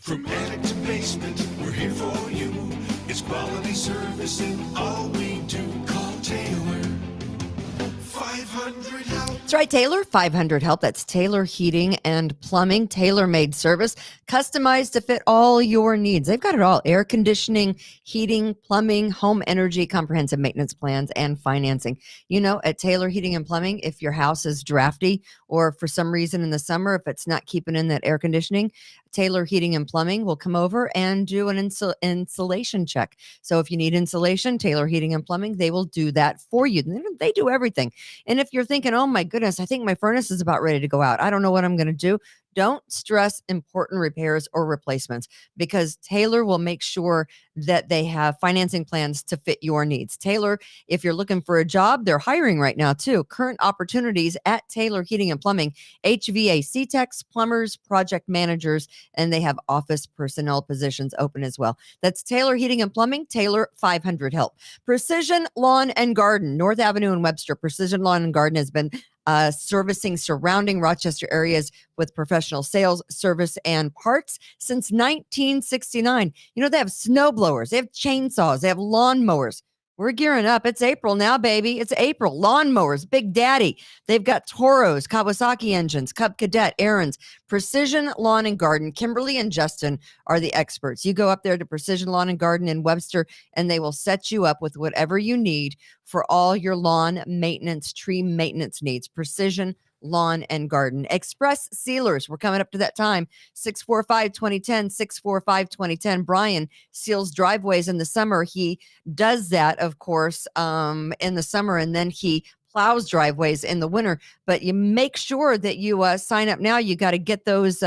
From attic to basement, we're here for you. It's quality service in all we do. Call Taylor. 500 help. That's right, Taylor. 500 help. That's Taylor Heating and Plumbing. Tailor-made service, customized to fit all your needs. They've got it all: air conditioning, heating, plumbing, home energy, comprehensive maintenance plans, and financing. You know, at Taylor Heating and Plumbing, if your house is drafty or for some reason in the summer, if it's not keeping in that air conditioning, Taylor Heating and Plumbing will come over and do an insulation check. So if you need insulation, Taylor Heating and Plumbing, they will do that for you. They do everything. And if you're thinking, oh my goodness, I think my furnace is about ready to go out, I don't know what I'm going to do, don't stress important repairs or replacements, because Taylor will make sure that they have financing plans to fit your needs. Taylor, if you're looking for a job, they're hiring right now too. Current opportunities at Taylor Heating and Plumbing: HVAC techs, plumbers, project managers, and they have office personnel positions open as well. That's Taylor Heating and Plumbing, Taylor 500 help. Precision Lawn and Garden, North Avenue in Webster. Precision Lawn and Garden has been servicing surrounding Rochester areas with professional sales, service, and parts since 1969. You know, they have snow blowers, they have chainsaws, they have lawn mowers. We're gearing up. It's April now, baby. It's April. Lawnmowers, Big Daddy. They've got Toros, Kawasaki engines, Cub Cadet, Aaron's. Precision Lawn and Garden. Kimberly and Justin are the experts. You go up there to Precision Lawn and Garden in Webster, and they will set you up with whatever you need for all your lawn maintenance, tree maintenance needs. Precision Lawn and Garden. Express Sealers. We're coming up to that time. 645-2010, 645-2010. Brian seals driveways in the summer. He does that, of course, in the summer, and then he plows driveways in the winter. But you make sure that you sign up now. You got to get those,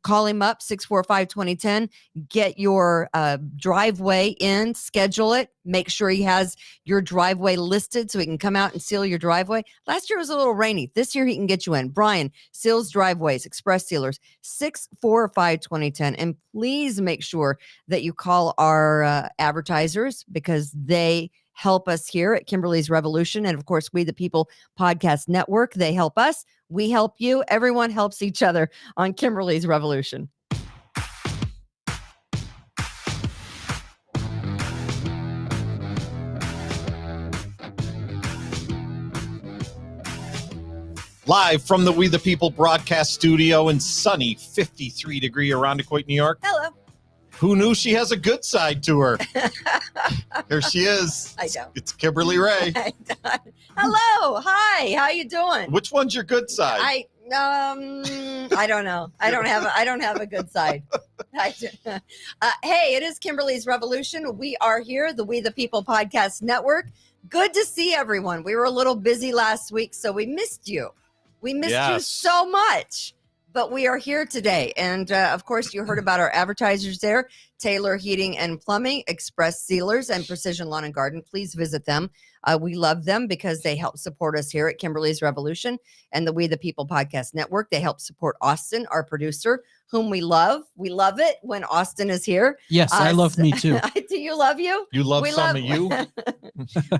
call him up, 645-2010. Get your driveway in, schedule it. Make sure he has your driveway listed so he can come out and seal your driveway. Last year was a little rainy. This year he can get you in. Brian seals driveways, Express Sealers, 645-2010. And please make sure that you call our advertisers, because they help us here at Kimberly's Revolution. And of course, We the People Podcast Network. They help us. We help you. Everyone helps each other on Kimberly's Revolution. Live from the We the People broadcast studio in sunny 53-degree Irondequoit, New York. Hello. Who knew she has a good side to her? Here she is. I know. It's Kimberly Ray. Hello. Hi. How you doing? Which one's your good side? I don't know. I don't have a good side. Hey, it is Kimberly's Revolution. We are here, the We the People Podcast Network. Good to see everyone. We were a little busy last week, so we missed you. We missed you so much. But we are here today. And of course, you heard about our advertisers there: Taylor Heating and Plumbing, Express Sealers, and Precision Lawn and Garden. Please visit them. We love them because they help support us here at Kimberly's Revolution and the We the People Podcast Network. They help support Austin, our producer, whom we love. We love it when Austin is here. Yes, I love me too. Do you love you? You love some of you?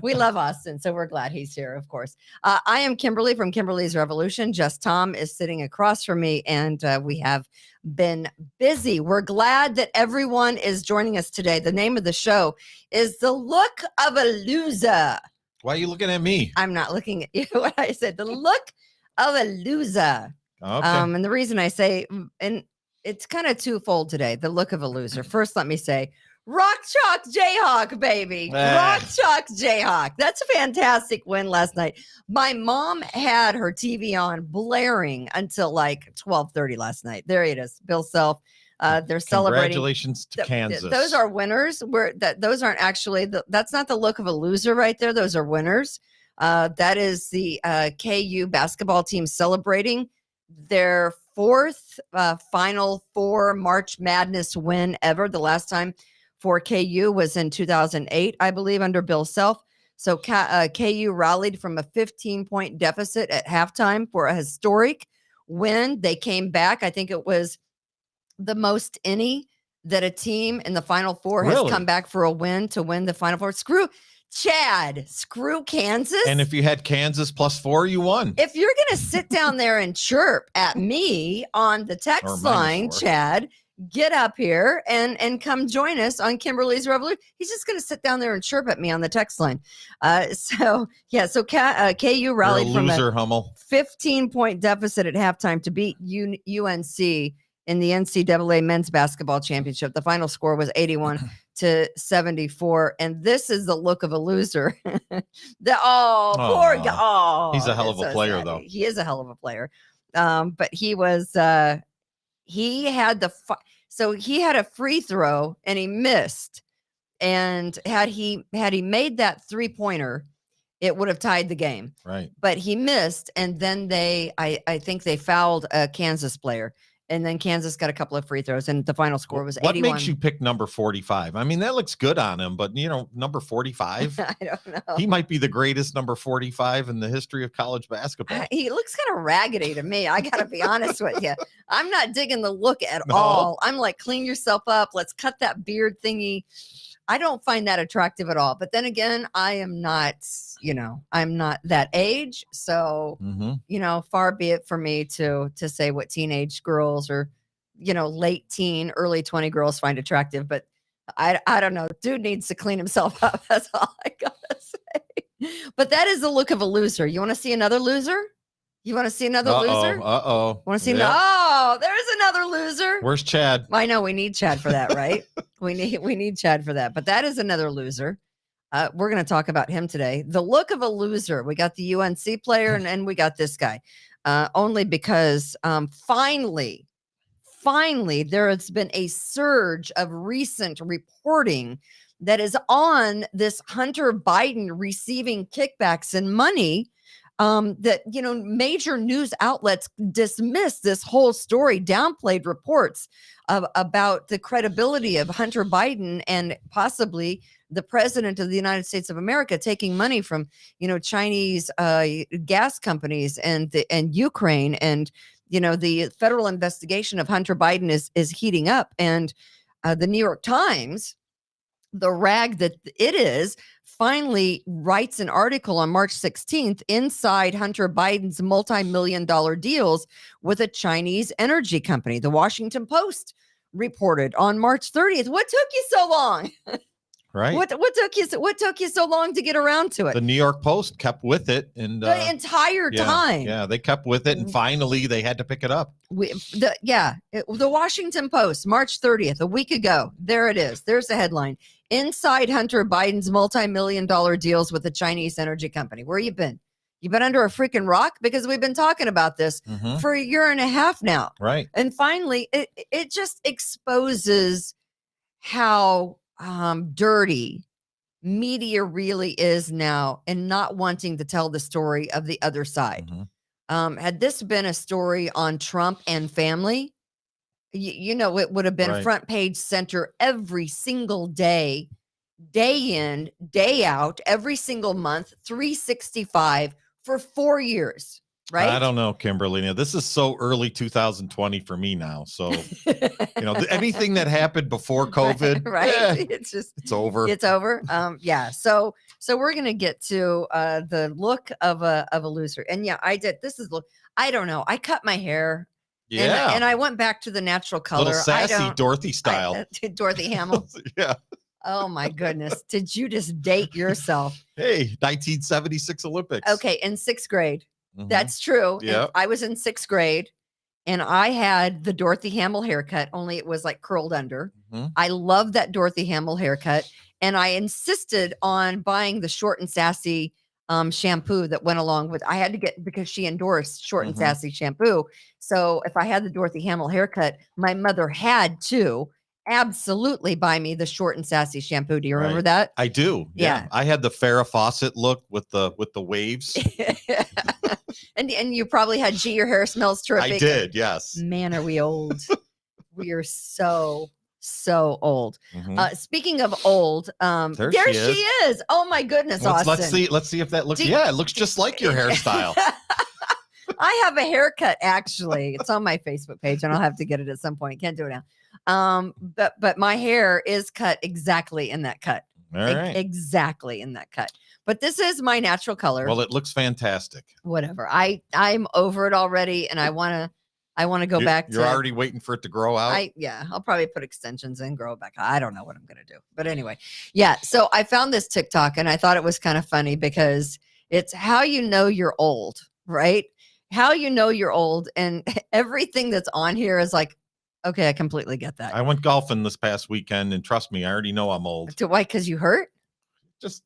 We love Austin, so we're glad he's here, of course. I am Kimberly from Kimberly's Revolution. Just Tom is sitting across from me, and we have been busy. We're glad that everyone is joining us today. The name of the show is The Look of a Loser. Why are you looking at me? I'm not looking at you. What I said, The Look of a Loser. Okay. And the reason I say, and it's kind of twofold today, the look of a loser. First, let me say, Rock Chalk Jayhawk, baby. Rock Chalk Jayhawk. That's a fantastic win last night. My mom had her TV on blaring until like 12:30 last night. There it is. Bill Self. They're celebrating. Congratulations to Kansas. Those are winners. Those aren't actually, that's not the look of a loser right there. Those are winners. That is the KU basketball team celebrating their fourth Final Four March Madness win ever. The last time for KU was in 2008, I believe, under Bill Self. So KU rallied from a 15-point deficit at halftime for a historic win. They came back. I think it was the most any that a team in the Final Four has come back for a win to win the Final Four. Chad, screw Kansas. And if you had Kansas +4, you won. If you're going to sit down there and chirp at me on the text line, -4. Chad, get up here and come join us on Kimberly's Revolution. He's just going to sit down there and chirp at me on the text line. So KU rallied You're a loser, from a Hummel. 15-point deficit at halftime to beat UNC in the NCAA men's basketball championship. The final score was 81-74. And this is the look of a loser. Poor guy. Oh, he's a hell of a player, sad. though. He is a hell of a player. But he was, he had he had a free throw and he missed. And had he made that 3-pointer, it would have tied the game. Right. But he missed. And then I think they fouled a Kansas player. And then Kansas got a couple of free throws, and the final score was 81. What makes you pick number 45? I mean, that looks good on him, but number 45. I don't know. He might be the greatest number 45 in the history of college basketball. He looks kind of raggedy to me. I got to be honest with you. I'm not digging the look at No. all. I'm like, clean yourself up. Let's cut that beard thingy. I don't find that attractive at all. But then again, I am not, I'm not that age. So, far be it for me to say what teenage girls or, late teen, early 20 girls find attractive. But I don't know. Dude needs to clean himself up. That's all I got to say. But that is the look of a loser. You want to see another loser? You want to see another loser? Uh-oh. Want to see? Oh, there's another loser. Where's Chad? I know we need Chad for that, right? we need Chad for that. But that is another loser. We're going to talk about him today. The look of a loser. We got the UNC player and we got this guy. Only because finally, there has been a surge of recent reporting that is on this Hunter Biden receiving kickbacks and money. That, major news outlets dismissed this whole story, downplayed reports about the credibility of Hunter Biden and possibly the president of the United States of America taking money from, Chinese gas companies and Ukraine. And, the federal investigation of Hunter Biden is heating up. And the New York Times, the rag that it is, finally writes an article on March 16th inside Hunter Biden's multi-million-dollar deals with a Chinese energy company. The Washington Post reported on March 30th. What took you so long? Right. What took you so long to get around to it? The New York Post kept with it, and the entire time. Yeah, they kept with it, and finally they had to pick it up. The Washington Post, March 30th, a week ago. There it is. There's the headline. Inside Hunter Biden's multi-million-dollar deals with the Chinese energy company. Where you been? You been under a freaking rock? Because we've been talking about this for a year and a half now. Right. And finally, it just exposes how dirty media really is now and not wanting to tell the story of the other side. Had this been a story on Trump and family, it would have been front page center every single day in, day out, every single month, 365 for 4 years. Right. I don't know, Kimberly. Now, this is so early 2020 for me now. So, anything that happened before COVID, right? It's over. It's over. Yeah. So we're gonna get to the look of a loser. And yeah, I did. This is look. I don't know. I cut my hair. Yeah. And I went back to the natural color. Little sassy Dorothy style. Dorothy Hamill. Yeah. Oh my goodness. Did you just date yourself? Hey, 1976 Olympics. Okay, in 6th grade. That's true. Yeah. I was in 6th grade and I had the Dorothy Hamill haircut, only it was like curled under. I love that Dorothy Hamill haircut. And I insisted on buying the Short and Sassy shampoo that went along with. I had to get, because she endorsed Short and Sassy shampoo. So if I had the Dorothy Hamill haircut, my mother had to absolutely buy me the Short and Sassy shampoo. Do you remember that? I do. Yeah. I had the Farrah Fawcett look with the waves. and you probably had your hair smells terrific. I did. Yes. Man, are we old? We are so old. Speaking of old, there she is. Oh my goodness, Austin. Let's see if that looks. It looks just like your hairstyle. I have a haircut, actually. It's on my Facebook page, and I'll have to get it at some point. Can't do it now. But my hair is cut exactly in that cut. All right. Exactly in that cut. But this is my natural color. Well, it looks fantastic. Whatever. I'm over it already, and I want to go back to. You're already waiting for it to grow out. I'll probably put extensions in, grow it back. I don't know what I'm gonna do, but anyway, yeah. So I found this TikTok, and I thought it was kind of funny because it's how you know you're old, right? How you know you're old, and everything that's on here is like, okay, I completely get that. I went golfing this past weekend, and trust me, I already know I'm old. Why? Because you hurt? Just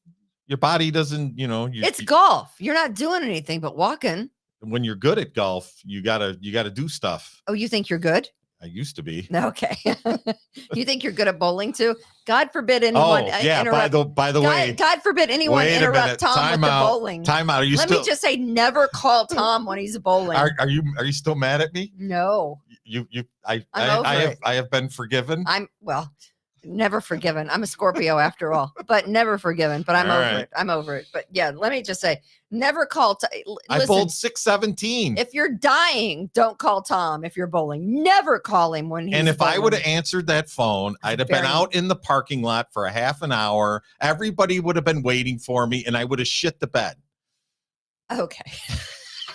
your body doesn't, It's golf. You're not doing anything but walking. When you're good at golf, you gotta do stuff. Oh, you think you're good? I used to be. Okay. You think you're good at bowling too? God forbid anyone interrupt. By the way, God forbid anyone interrupt Tom with the bowling. Time out. Let me just say, never call Tom when he's bowling. Are you still mad at me? No. I have been forgiven. Never forgiven. I'm a Scorpio after all, but never forgiven. But I'm All over right. it. I'm over it. But yeah, let me just say, never call. I bowled 617. If you're dying, don't call Tom. If you're bowling, never call him when he's. And if bowling. I would have answered that phone, I'd have been out in the parking lot for a half an hour. Everybody would have been waiting for me, and I would have shit the bed. Okay.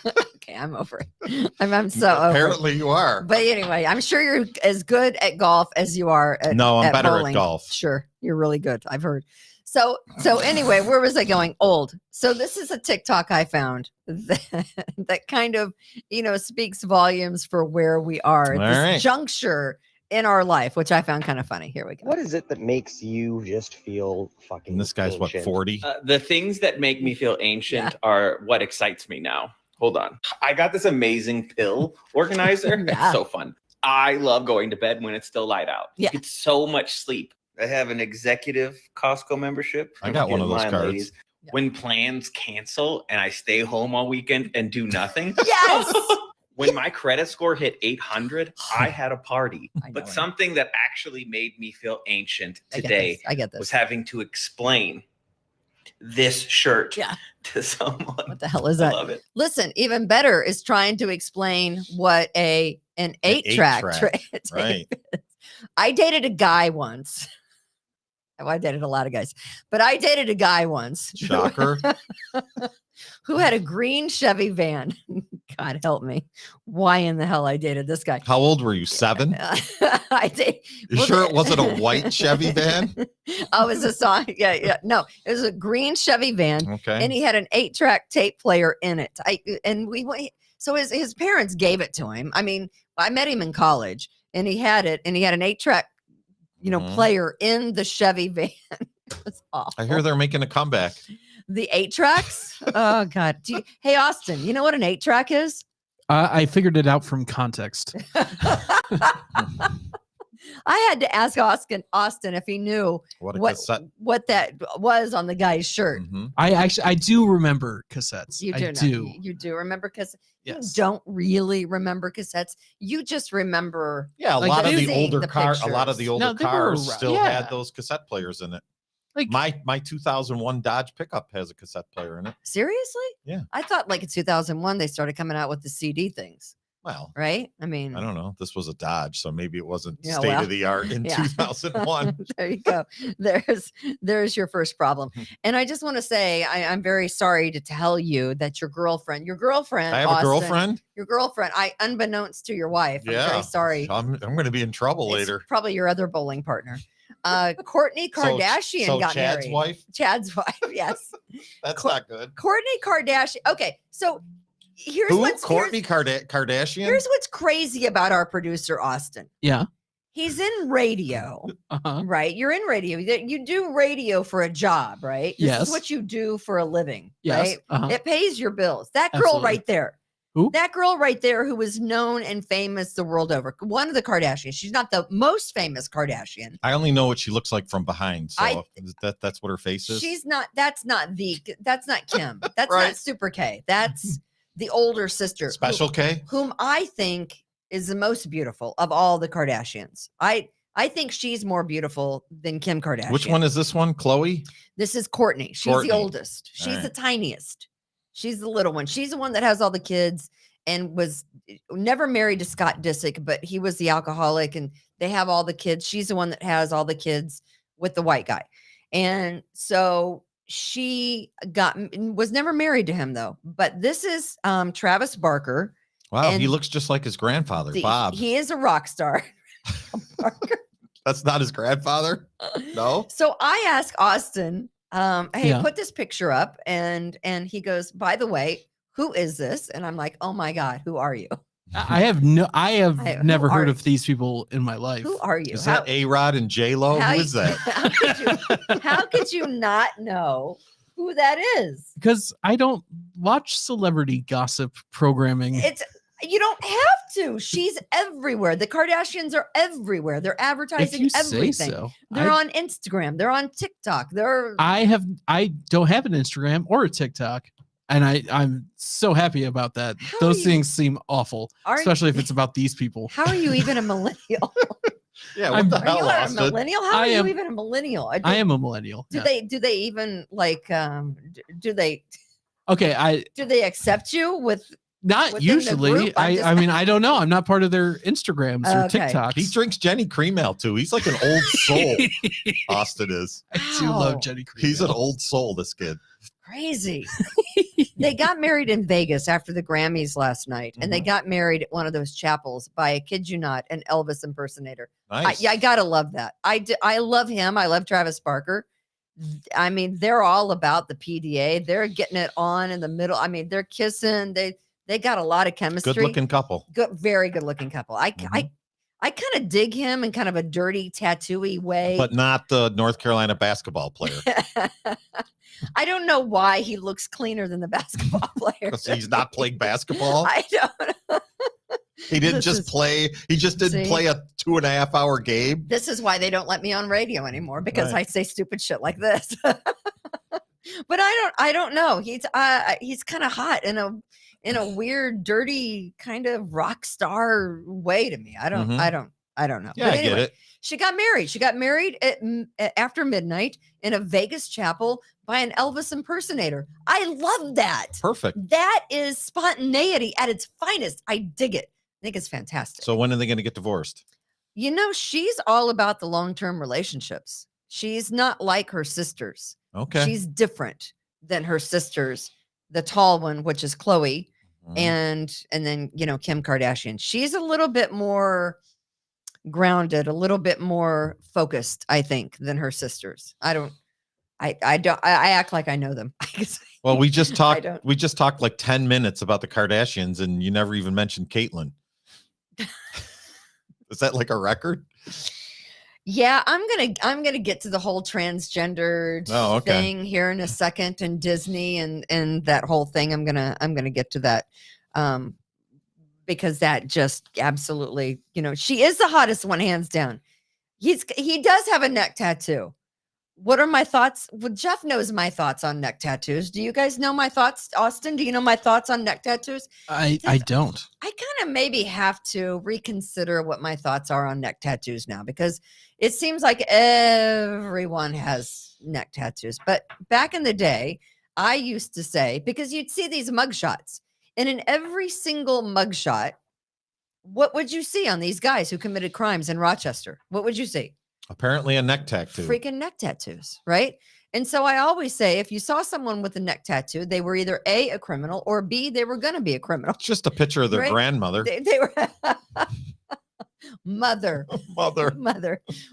Okay, I'm over it. I'm so over it. Apparently you are. But anyway, I'm sure you're as good at golf as you are at No, I'm better bowling. at golf. Sure, you're really good. I've heard. So anyway, where was I going? Old. So this is a TikTok I found that kind of, speaks volumes for where we are at this juncture in our life, which I found kind of funny. Here we go. What is it that makes you just feel fucking And this guy's ancient? 40? The things that make me feel ancient are what excites me now. Hold on. I got this amazing pill organizer. Yeah. It's so fun. I love going to bed when it's still light out. Yeah. You get so much sleep. I have an executive Costco membership. I got one of those Mine, cards. ladies. When plans cancel and I stay home all weekend and do nothing. Yes. When my credit score hit 800, I had a party. I know But it. something that actually made me feel ancient today I get this. was having to explain this shirt Yeah. to someone. What the hell is I that? love it. Listen, even better is trying to explain what an 8-track tape Right. is. I dated a guy once. Oh, I dated a lot of guys, but I dated a guy once. Shocker. Who had a green Chevy van. God help me. Why in the hell I dated this guy? How old were you? 7? I did. You sure it wasn't a white Chevy van? Oh, it was a song. Yeah. No, it was a green Chevy van. Okay. And he had an 8-track tape player in it. So his parents gave it to him. I mean, I met him in college, and he had it, and he had an 8-track, player in the Chevy van. It was awful. I hear they're making a comeback. The 8-tracks. Oh God. Hey Austin, you know what an 8-track is? I figured it out from context. I had to ask Austin if he knew what that was on the guy's shirt. Mm-hmm. I do remember cassettes. You do remember cassettes. Yes. You don't really remember cassettes. You just remember. Yeah, a Like lot of the seeing older the cars, cars around. still Yeah. had those cassette players in it. Like My 2001 Dodge pickup has a cassette player in it. Seriously? Yeah. I thought like in 2001 they started coming out with the CD things, Well, right? I mean, I don't know. This was a Dodge, so maybe it wasn't Yeah, state of the art in yeah. 2001. There you go. There's your first problem. And I just want to say I'm very sorry to tell you that your girlfriend, I have Austin, a girlfriend. Your girlfriend, unbeknownst to your wife, I'm Yeah. very sorry. I'm going to be in trouble It's later. probably your other bowling partner. Courtney Kardashian so got Chad's married. wife? Chad's wife, yes. That's not good. Courtney Kardashian. Okay, so here's Who? Kourtney Kardashian? Here's what's crazy about our producer Austin. yeah. He's in radio, Uh-huh. right? You're in radio. You do radio for a job, right? This Yes. is what you do for a living, Yes. right? Uh-huh. It pays your bills. That girl Absolutely. right there. Who? That girl right there who is known and famous the world over. One of the Kardashians. She's not the most famous Kardashian. I only know what she looks like from behind. So I- that's what her face is. She's not. That's not Kim. That's Right. not Super K. That's the older sister. Special K? Whom I think is the most beautiful of all the Kardashians. I think she's more beautiful than Kim Kardashian. Which one is this one? Chloe? This is Courtney. She's Kourtney. the oldest. She's All the right. tiniest. She's the little one. She's the one that has all the kids and was never married to Scott Disick, but he was the alcoholic and they have all the kids. She's the one that has all the kids with the white guy. And so she was never married to him though. But this is Travis Barker. Wow, he And looks just like his grandfather, Bob. He is a rock star. Barker. That's not his grandfather? No. So I asked Austin, hey, Yeah. put this picture up. And he goes, by the way, who is this? And I'm like, oh my God, who are you? I have who never are heard you? of these people in my life. Who are you? Is that A-Rod and J-Lo? Who is that? How could you not know who that is? Because I don't watch celebrity gossip programming. You don't have to. She's everywhere. The Kardashians are everywhere. They're advertising if you everything. say so. They're on Instagram. They're on TikTok. I don't have an Instagram or a TikTok. And I'm so happy about that. Those things seem awful, especially if it's about these people. How are you even a millennial? Yeah, what the hell, Are you Austin? a millennial? How are you even a millennial? I am a millennial. Do they even like do they Okay, do they accept you with not within the usually. group? I mean, I don't know. I'm not part of their Instagrams or Okay. TikToks. He drinks Jenny Cream Ale too. He's like an old soul. Austin is. I do Wow. love Jenny Cream. He's an Ale. old soul, this kid. Crazy. They got married in Vegas after the Grammys last night, and they got married at one of those chapels by, I kid you not, an Elvis impersonator. Nice. I gotta love that. I love him. I love Travis Barker. I mean, they're all about the PDA. They're getting it on in the middle. I mean, they're kissing. They got a lot of chemistry. Good looking couple. Very good looking couple. I kind of dig him in kind of a dirty, tattooy way. But not the North Carolina basketball player. I don't know why he looks cleaner than the basketball player. Because he's not playing basketball. I don't know. He didn't just play. He just didn't play a 2.5 hour game. This is why they don't let me on radio anymore, because Right. I say stupid shit like this. But I don't know. He's kind of hot in a weird, dirty kind of rock star way to me. I don't know. Yeah, But I get it. She got married. She got married after midnight in a Vegas chapel by an Elvis impersonator. I love that. Perfect. That is spontaneity at its finest. I dig it. I think it's fantastic. So when are they going to get divorced? You know, she's all about the long-term relationships. She's not like her sisters. Okay. She's different than her sisters. The tall one, which is Chloe, and then, you know, Kim Kardashian. She's a little bit more grounded, a little bit more focused, I think, than her sisters. I act like I know them. Well, we just talked. don't. We just talked like 10 minutes about the Kardashians, and you never even mentioned Caitlyn. Is that like a record? Yeah, I'm gonna get to the whole transgendered thing here in a second, and Disney and that whole thing. I'm gonna get to that, because that just absolutely, you know, she is the hottest one, hands down. He does have a neck tattoo. What are my thoughts? Well, Jeff knows my thoughts on neck tattoos. Do you guys know my thoughts? Austin, do you know my thoughts on neck tattoos? I don't. I kind of maybe have to reconsider what my thoughts are on neck tattoos now, because it seems like everyone has neck tattoos. But back in the day, I used to say, because you'd see these mugshots, and in every single mugshot, what would you see on these guys who committed crimes in Rochester? What would you see? Apparently a neck tattoo. Freaking neck tattoos, right? And so I always say, if you saw someone with a neck tattoo, they were either A, criminal, or B, they were going to be a criminal. It's just a picture of their Right? grandmother. They were mother.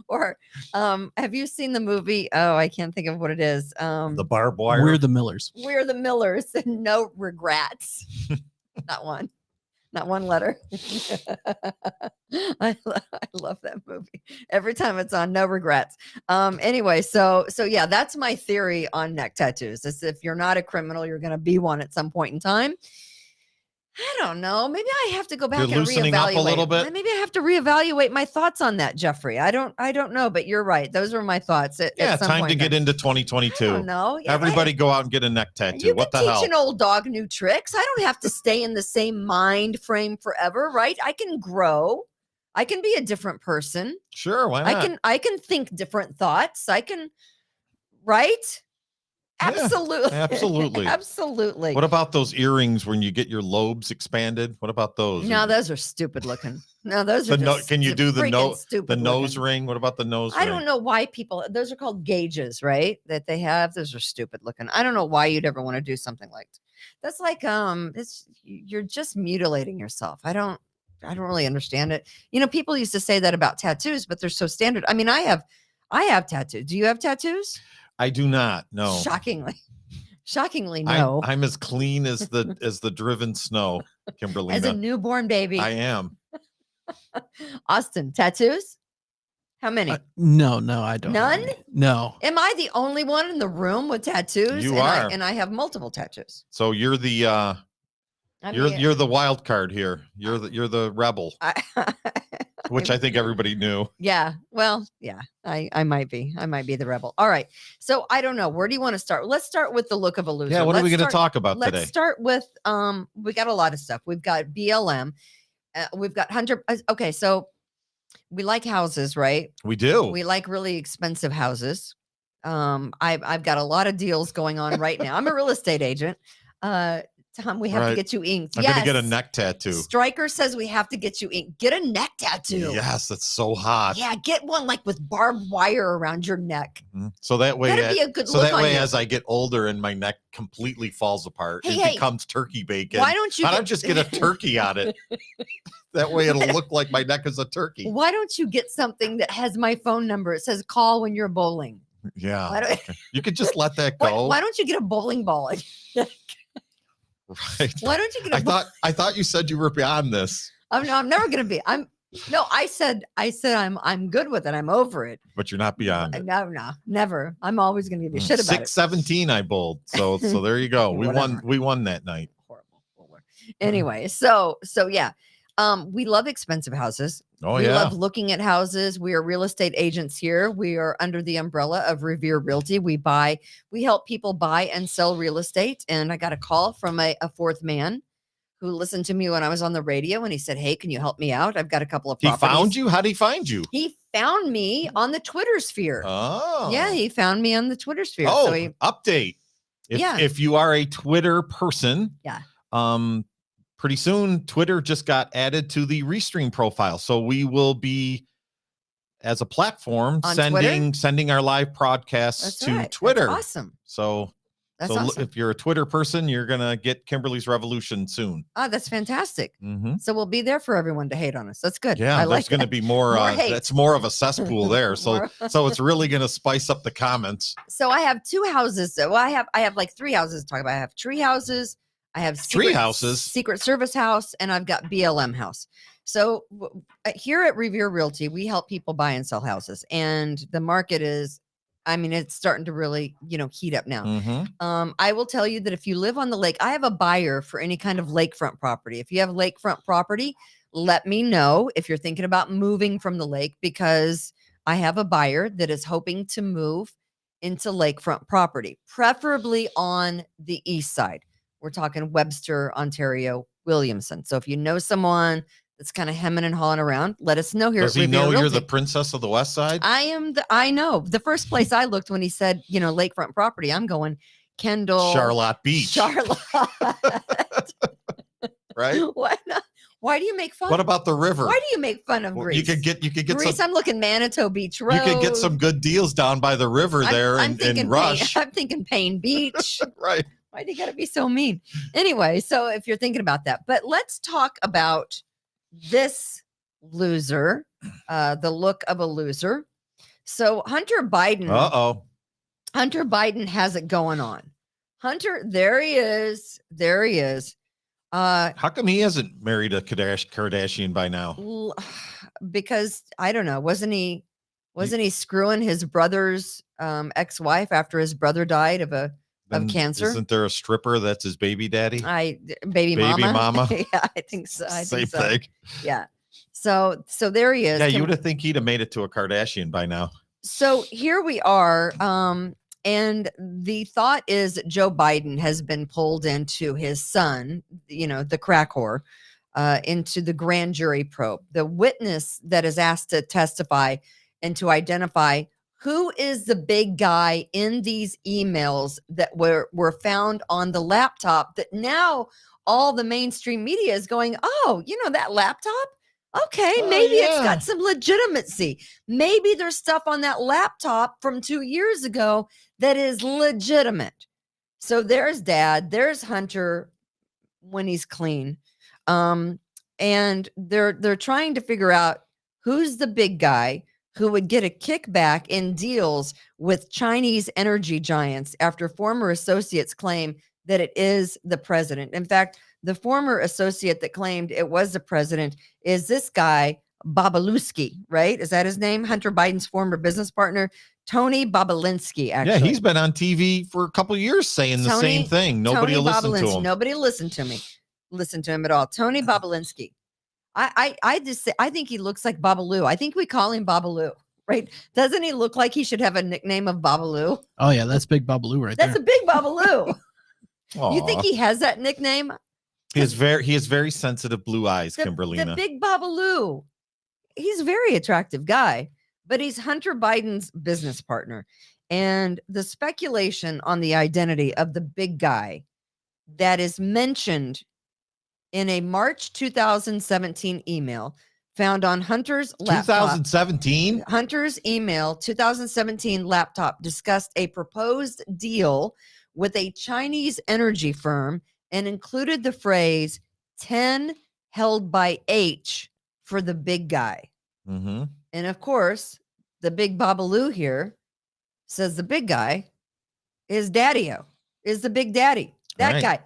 Or have you seen the movie? Oh, I can't think of what it is. The barbed wire. We're the Millers. We're the Millers. No regrets. Not one letter. I love that movie. Every time it's on, no regrets. Anyway, so yeah, that's my theory on neck tattoos. Is if you're not a criminal, you're going to be one at some point in time. I don't know. Maybe I have to go back You're and loosening reevaluate. up a little bit? Maybe I have to reevaluate my thoughts on that, Jeffrey. I don't know, but you're right. Those were my thoughts. At some time point to in get time. into 2022. I don't know. Yeah, Everybody go out and get a neck tattoo. you What the can hell? teach an old dog new tricks. I don't have to stay in the same mind frame forever, right? I can grow. I can be a different person. Sure, why not? I can think different thoughts. I can, right? Absolutely. absolutely. Absolutely. What about those earrings when you get your lobes expanded? What about those? No, those are stupid looking. No, those are The just can you do the freaking stupid the nose looking. ring? What about the nose I ring? don't know why people, those are called gauges, right? That they have. Those are stupid looking. I don't know why you'd ever want to do something like that. That's like it's you're just mutilating yourself. I don't really understand it. You know, people used to say that about tattoos, but they're so standard. I mean, I have tattoos. Do you have tattoos? I do not. No. Shockingly, no. I'm as clean as the driven snow, Kimberly. As a newborn baby. I am. Austin, tattoos? How many? No, I don't. have None? any. No. Am I the only one in the room with tattoos? You and are. and I have multiple tattoos. So you're the I mean, you're the wild card here. You're the rebel, which I think everybody knew. Yeah. Well, yeah. I might be. I might be the rebel. All right. So I don't know. Where do you want to start? Let's start with the look of a loser. Yeah. What are we going to Let's talk about Let's today? start with we got a lot of stuff. We've got BLM. We've got Hunter. Okay, so we like houses, right? We do. We like really expensive houses. I've got a lot of deals going on right now. I'm a real estate agent. Tom, we have to Right. get you inked. I'm going to get a neck tattoo. Striker says we have to get you inked. Get a neck tattoo. Yes, that's so hot. Yeah, get one like with barbed wire around your neck. Mhm. So that way, That'd be a good so look that on way, you. as I get older and my neck completely falls apart, Hey, it hey, becomes turkey bacon. Why don't you Why don't just get a turkey on it? That way, it'll look like my neck is a turkey. Why don't you get something that has my phone number? It says call when you're bowling. Why Yeah, don't, you could just let that why, go. why don't you get a bowling ball? Right. Why don't you get a I thought you said you were beyond this, I'm never gonna be. I said I'm good with it. I'm over it. but you're not beyond it. No, never. I'm always gonna give you shit about it. 617 I bowled. So there you go. Whatever. We won that night. Horrible. Anyway, so yeah. We love expensive houses. Oh we yeah. love looking at houses. We are real estate agents here. We are under the umbrella of Revere Realty. We help people buy and sell real estate. And I got a call from a fourth man who listened to me when I was on the radio, and he said, "Hey, can you help me out? I've got a couple of He properties." found you? How did he find you? He found me on the Twitter sphere. Oh. Yeah, he found me on the Twitter sphere. Oh, So he, update. Yeah. If you are a Twitter person, Yeah. Pretty soon Twitter just got added to the Restream profile. So we will be, as a platform, On sending our live broadcasts that's to right. That's Twitter. awesome. So That's so awesome. if you're a Twitter person, you're gonna get Kimberly's Revolution soon. Oh, that's fantastic. Mhm. So we'll be there for everyone to hate on us. That's good. Yeah, I there's like going to that. be more. More hate. That's more of a cesspool there. So More- so it's really going to spice up the comments. So I have two houses. Well, I have like three houses to talk about. I have tree houses. I have Tree houses? Secret Service house, and I've got BLM house. So here at Revere Realty, we help people buy and sell houses, and the market is, I mean, it's starting to really, heat up now. Mhm. I will tell you that if you live on the lake, I have a buyer for any kind of lakefront property. If you have lakefront property, let me know if you're thinking about moving from the lake, because I have a buyer that is hoping to move into lakefront property, preferably on the east side. We're talking Webster, Ontario, Williamson. So if you know someone that's kind of hemming and hawing around, let us know here. Does at he Revere know you're Realty. the princess of the West Side? I know. The first place I looked when he said, lakefront property, I'm going Kendall, Charlotte Beach, Charlotte. right? Why not? Why do you make fun? What about the river? Why do you make fun of Well, Greece? you could get Greece. some. I'm looking Manitou Beach Road. You could get some good deals down by the river there in Rush. I'm thinking Payne Beach. Right. Why do you got to be so mean? Anyway, so if you're thinking about that, but let's talk about this loser, the look of a loser. So Hunter Biden. Hunter Biden has it going on. Hunter, there he is. There he is. How come he hasn't married a Kardashian by now? Because I don't know. Wasn't he screwing his brother's ex-wife after his brother died of cancer? Isn't there a stripper that's his baby daddy? Baby mama. Yeah, I think so. Same thing. Yeah. So there he is. Yeah, you would have think he'd have made it to a Kardashian by now. So here we are. And the thought is that Joe Biden has been pulled into his son, the crack whore, into the grand jury probe. The witness that is asked to testify and to identify Who is the big guy in these emails that were found on the laptop that now all the mainstream media is going, oh, that laptop? Okay, Oh, maybe it's yeah. got some legitimacy. Maybe there's stuff on that laptop from 2 years ago that is legitimate. So there's Dad, there's Hunter when he's clean. And they're trying to figure out who's the big guy who would get a kickback in deals with Chinese energy giants after former associates claim that it is the president. In fact, the former associate that claimed it was the president is this guy, Babaluski, right? Is that his name? Hunter Biden's former business partner, Tony Babalinsky, actually. Yeah, he's been on TV for a couple of years saying the same thing. Nobody will listen to him. Nobody listened to me. Listen to him at all. Tony Babalinsky. I just say, I think he looks like Babalu. I think we call him Babalu, right? Doesn't he look like he should have a nickname of Babalu? Oh yeah, that's Big Babalu right there. That's a big Babalu. You think Aw. he has that nickname? He has very sensitive blue eyes, Kimberly. The big Babalu. He's a very attractive guy, but he's Hunter Biden's business partner. And the speculation on the identity of the big guy that is mentioned in a March 2017 email found on Hunter's laptop. 2017? Hunter's email 2017 laptop discussed a proposed deal with a Chinese energy firm and included the phrase 10 held by H for the big guy. Mm-hmm. And of course, the big Babalu here says the big guy is Daddy-O, is the big daddy. That Right. guy.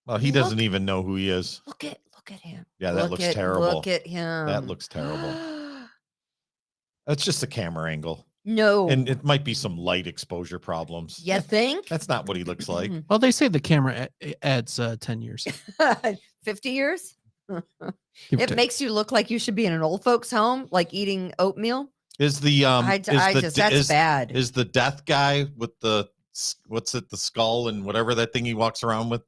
Well, he doesn't even know who he is. Look at him. Yeah, that looks terrible. Look at him. That looks terrible. That's just a camera angle. No. And it might be some light exposure problems. You think? That's not what he looks like. Mhm. Well, they say the camera adds 10 years. 50 years? Give or It take. makes you look like you should be in an old folks home, like eating oatmeal. Is the That's bad. Is the death guy with the the skull and whatever that thing he walks around with,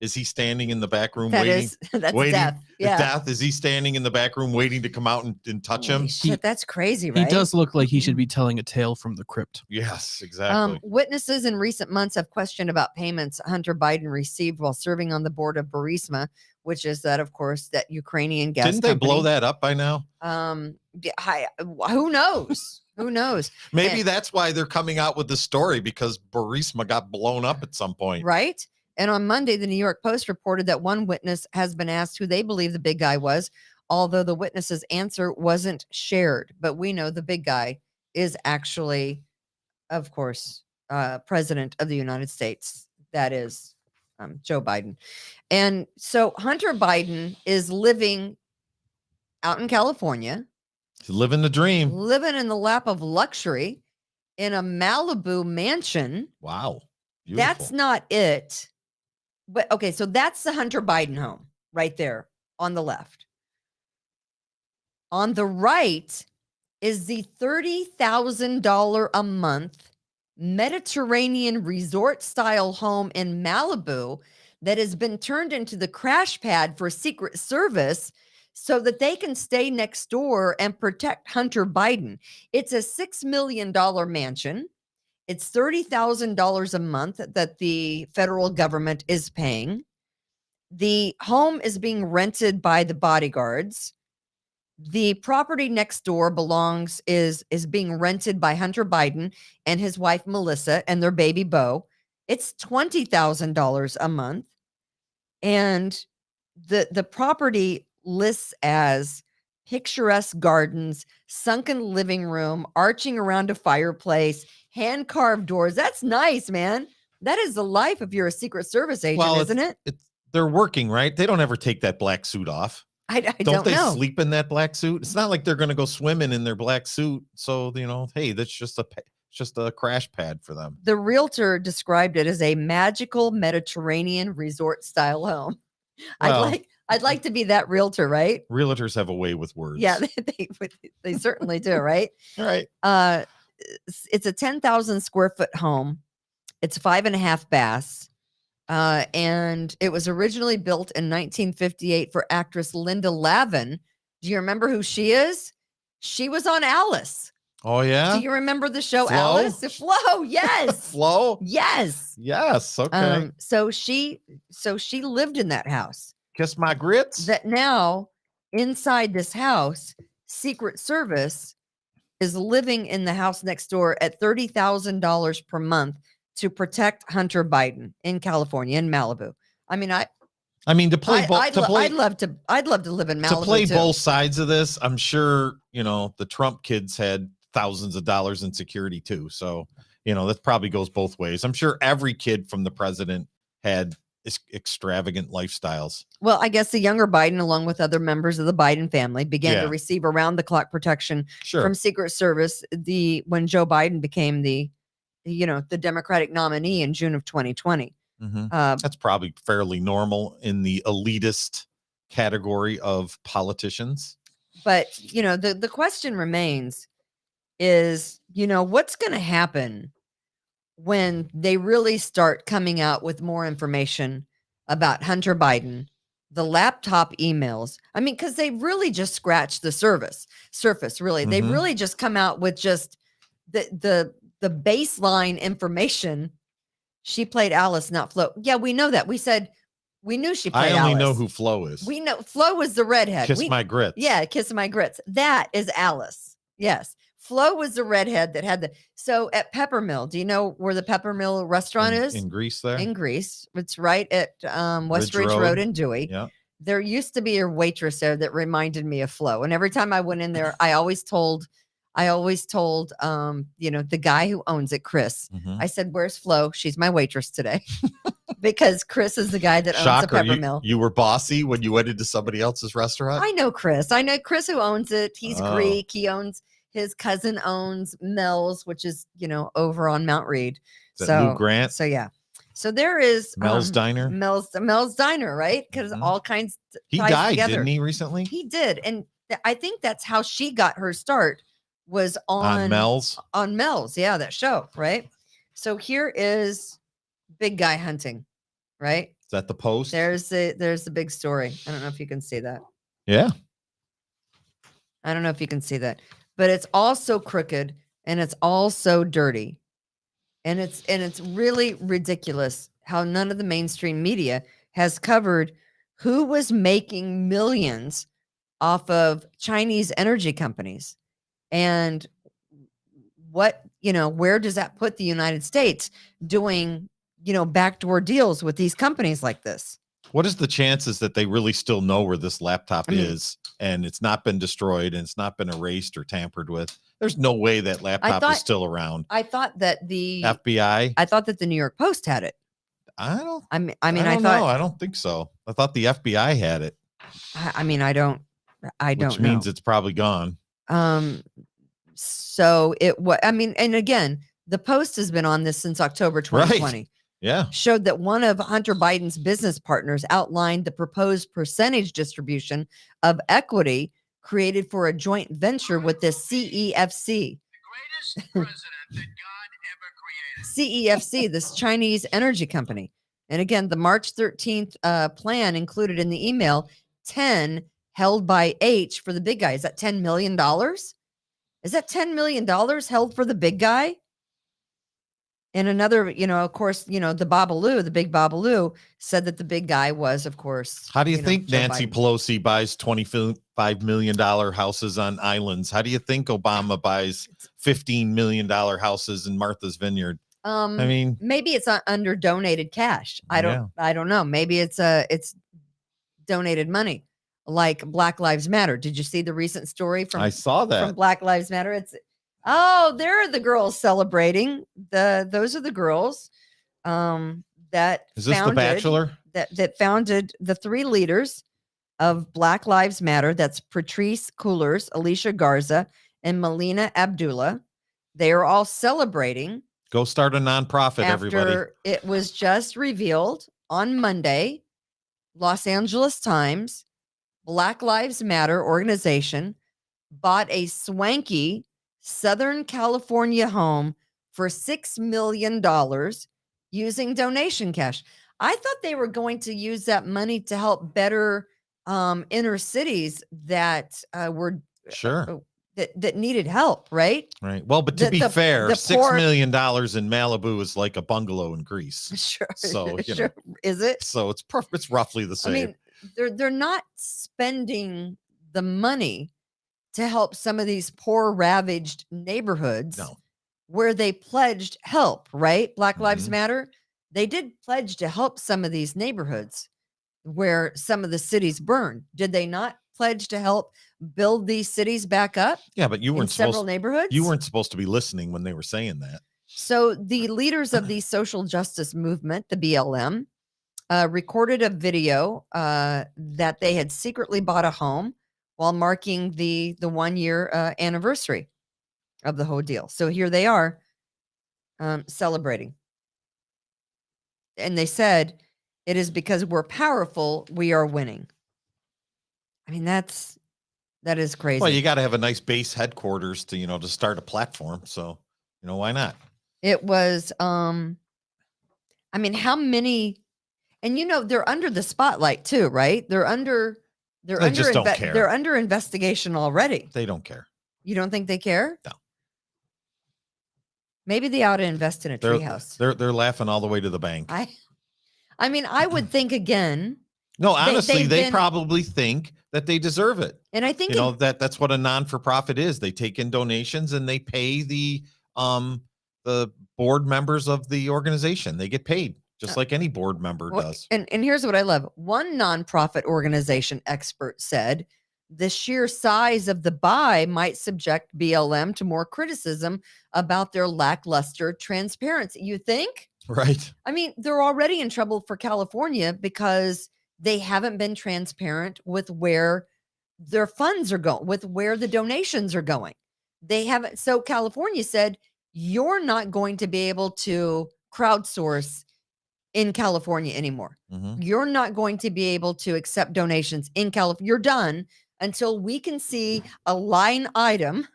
is he standing in the back room waiting? That's waiting? death. Yeah. Death, is he standing in the back room waiting to come out and touch him? Holy shit, that's crazy, right? He does look like he should be telling a tale from the crypt. Yes, exactly. Witnesses in recent months have questioned about payments Hunter Biden received while serving on the board of Burisma, which is that, of course, that Ukrainian gas Didn't they company. blow that up by now? Who knows? Who knows? Maybe And- that's why they're coming out with the story, because Burisma got blown up at some point. Right? And on Monday, the New York Post reported that one witness has been asked who they believe the big guy was, although the witness's answer wasn't shared. But we know the big guy is actually, of course, President of the United States. That is Joe Biden. And so Hunter Biden is living out in California, He's living the dream. living in the lap of luxury in a Malibu mansion. Wow. That's Beautiful. not it. But okay, so that's the Hunter Biden home right there on the left. On the right is the $30,000 a month Mediterranean resort style home in Malibu that has been turned into the crash pad for Secret Service so that they can stay next door and protect Hunter Biden. It's a $6 million mansion. It's $30,000 a month that the federal government is paying. The home is being rented by the bodyguards. The property next door is being rented by Hunter Biden and his wife Melissa and their baby Beau. It's $20,000 a month. And the property lists as picturesque gardens, sunken living room, arching around a fireplace, hand-carved doors. That's nice, man. That is the life if you're a Secret Service agent, isn't it? They're working, right? They don't ever take that black suit off. I Don't they know. sleep in that black suit? It's not like they're going to go swimming in their black suit. So, hey, that's just a crash pad for them. The realtor described it as a magical Mediterranean resort style home. Well, I'd like to be that realtor, right? Realtors have a way with words. Yeah, they certainly do, right? All right. It's a 10,000 square foot home. It's 5.5 baths. And it was originally built in 1958 for actress Linda Lavin. Do you remember who she is? She was on Alice. Oh yeah. Do you remember the show Flo? Alice? Flo, yes. Flo? Yes. Yes. Okay. So she lived in that house. Kiss my grits. That now inside this house, Secret Service is living in the house next door at $30,000 per month to protect Hunter Biden in California, in Malibu. I mean, to play I'd love to live in Malibu to play too. both sides of this. I'm sure the Trump kids had thousands of dollars in security too. So that probably goes both ways. I'm sure every kid from the president had extravagant lifestyles. Well, I guess the younger Biden, along with other members of the Biden family, began to receive around-the-clock protection from Secret Service when Joe Biden became the Democratic nominee in June of 2020. That's probably fairly normal in the elitist category of politicians. But the question remains is, what's going to happen when they really start coming out with more information about Hunter Biden, the laptop emails? I mean, because they really just scratched the surface, really. They've really just come out with just the baseline information. She played Alice, not Flo. Yeah, we know that. We knew she played Alice. I only know who Flo is. We know Flo was the redhead. Kiss my grits. Yeah, Kiss My Grits. That is Alice. Yes. Flo was the redhead that had so at Peppermill, do you know where the Peppermill restaurant is? In Greece there? In Greece. It's right at West Ridge Road in Dewey. Yeah. There used to be a waitress there that reminded me of Flo. And every time I went in there, I always told the guy who owns it, Chris, I said, "Where's Flo? She's my waitress today." Because Chris is the guy that owns the Peppermill. You were bossy when you went into somebody else's restaurant? I know Chris who owns it. He's Greek. His cousin owns Mel's, which is, over on Mount Reed. Is that Lou Grant? So yeah. So there is Mel's Diner. Mel's Diner, right? Because all kinds. He died, together. Didn't he, recently? He did, and I think that's how she got her start. Was on Mel's. On Mel's, yeah, that show, right? So here is big guy hunting, right? Is that the post? There's the big story. I don't know if you can see that. Yeah. I don't know if you can see that. But it's all so crooked and it's all so dirty. And it's really ridiculous how none of the mainstream media has covered who was making millions off of Chinese energy companies and where does that put the United States doing, backdoor deals with these companies like this? What is the chances that they really still know where this laptop is and it's not been destroyed and it's not been erased or tampered with? There's no way that laptop is still around. I thought that the FBI. I thought that the New York Post had it. I don't know. I don't think so. I thought the FBI had it. I don't Which means it's probably gone. So and again, the Post has been on this since October 2020. Right. Yeah. Showed that one of Hunter Biden's business partners outlined the proposed percentage distribution of equity created for a joint venture with the CEFC. The greatest president that God ever created. CEFC, this Chinese energy company. And again, the March 13th plan included in the email 10 held by H for the big guy. Is that $10 million? Is that $10 million held for the big guy? And another, of course, the Babalu, the big Babalu, said that the big guy was, of course. How do you think Joe Nancy Biden. Pelosi buys $25 million houses on islands? How do you think Obama buys $15 million houses in Martha's Vineyard? Maybe it's under donated cash. I don't know. Maybe it's donated money, like Black Lives Matter. Did you see the recent story I saw that from Black Lives Matter? There are the girls celebrating. Those are the girls that is this the Bachelor that founded the three leaders of Black Lives Matter. That's Patrice Coolers, Alicia Garza, and Melina Abdullah. They are all celebrating. Go start a nonprofit, after everybody. It was just revealed on Monday, Los Angeles Times, Black Lives Matter organization bought a swanky Southern California home for $6 million using donation cash. I thought they were going to use that money to help better inner cities that were that needed help, right? Right. Well, but to be fair, $6 million in Malibu is like a bungalow in Greece. Sure. So sure. Is it? So it's roughly the same. I mean, they're not spending the money to help some of these poor ravaged neighborhoods where they pledged help, right? Black Lives Matter. They did pledge to help some of these neighborhoods where some of the cities burned. Did they not pledge to help build these cities back up? Yeah, but you weren't several neighborhoods. You weren't supposed to be listening when they were saying that. So the leaders of the social justice movement, the BLM, recorded a video that they had secretly bought a home while marking the 1 year anniversary of the whole deal. So here they are celebrating. And they said, it is because we're powerful, we are winning. I mean, that is crazy. Well, you got to have a nice base headquarters to, to start a platform. So, why not? It was, I mean, how many, and they're under the spotlight too, right? They're under investigation already. They don't care. You don't think they care? No. Maybe they ought to invest in a treehouse. They're laughing all the way to the bank. I mean, I would think again. No, honestly, they probably think that they deserve it. And I think that's what a non-for-profit is. They take in donations and they pay the board members of the organization. They get paid just like any board member does. And here's what I love. One nonprofit organization expert said the sheer size of the buy might subject BLM to more criticism about their lackluster transparency. You think? Right. I mean, they're already in trouble for California because they haven't been transparent with where their funds are going, with where the donations are going. They haven't. So California said, you're not going to be able to crowdsource in California anymore. Mm-hmm. You're not going to be able to accept donations in California. You're done until we can see a line item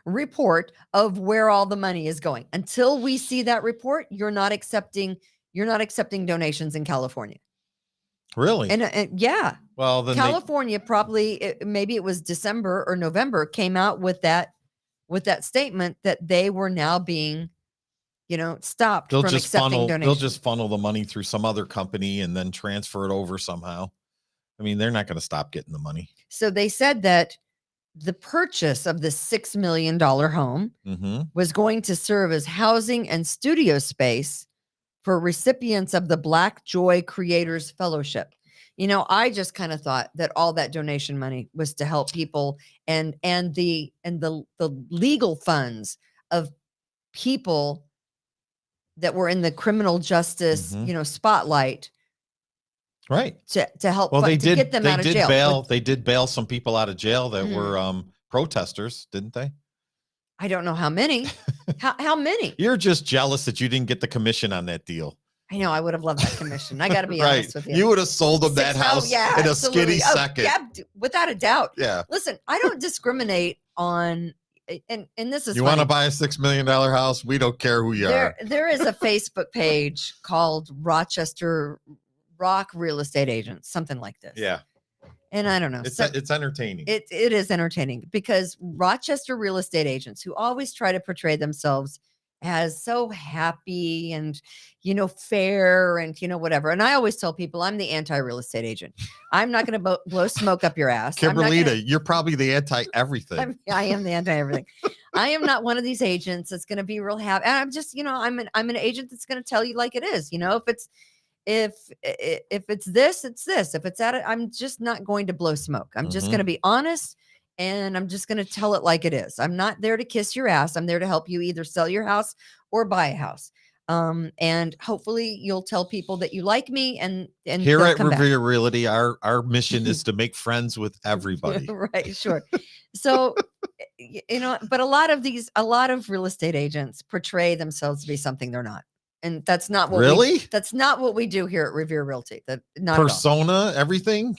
report of where all the money is going. Until we see that report, you're not accepting donations in California. Really? And yeah. Well, then California maybe it was December or November came out with that statement that they were now being stopped from accepting donations. They'll just funnel the money through some other company and then transfer it over somehow. I mean, they're not going to stop getting the money. So they said that the purchase of the $6 million home was going to serve as housing and studio space for recipients of the Black Joy Creators Fellowship. I just kind of thought that all that donation money was to help people and the legal funds of people that were in the criminal justice, spotlight. Right. To help to get them out of jail. They did bail some people out of jail that were protesters, didn't they? I don't know how many. How many? You're just jealous that you didn't get the commission on that deal. I know. I would have loved that commission. I got to be right. honest with you. You would have sold them that house in a skinny second. Yeah, without a doubt. Yeah. Listen, I don't discriminate on, and this is you want to buy a $6 million house? We don't care who you are. There is a Facebook page called Rochester Rock Real Estate Agents, something like this. Yeah. And I don't know. It's entertaining. It is entertaining because Rochester real estate agents who always try to portray themselves as so happy and, fair and, whatever. And I always tell people I'm the anti-real estate agent. I'm not going to blow smoke up your ass. Kimberly, you're probably the anti-everything. I am the anti-everything. I am not one of these agents that's going to be real happy. And I'm just, I'm an agent that's going to tell you like it is. If it's this, it's this. If it's that, I'm just not going to blow smoke. I'm just going to be honest, and I'm just going to tell it like it is. I'm not there to kiss your ass. I'm there to help you either sell your house or buy a house. And hopefully you'll tell people that you like me and here at Revere Realty, our mission is to make friends with everybody. Right. Sure. So, but a lot of real estate agents portray themselves to be something they're not. And that's not what that's not what we do here at Revere Realty. Not persona, everything,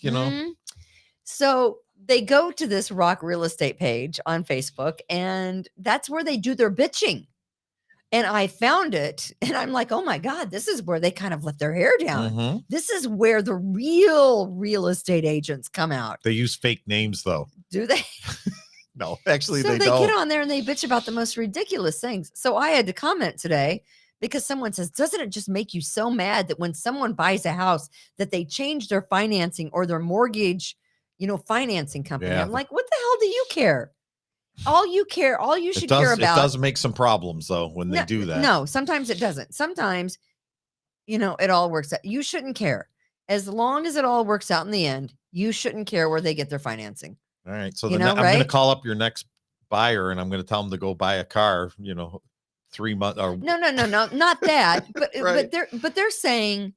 So they go to this Rock Real Estate page on Facebook, and that's where they do their bitching. And I found it, and I'm like, oh my God, this is where they kind of let their hair down. This is where the real estate agents come out. They use fake names, though. Do they? No, actually, So they they don't. get on there and they bitch about the most ridiculous things. So I had to comment today because someone says, doesn't it just make you so mad that when someone buys a house that they change their financing or their mortgage, financing company? Yeah. I'm like, what the hell do you care? All you should care It about. does make some problems though when they do that. No, sometimes it doesn't. Sometimes, it all works out. You shouldn't care. As long as it all works out in the end, you shouldn't care where they get their financing. All right. So You I'm know, going to right? call up your next buyer and I'm going to tell them to go buy a car, 3 months or No, not that. But Right. they're saying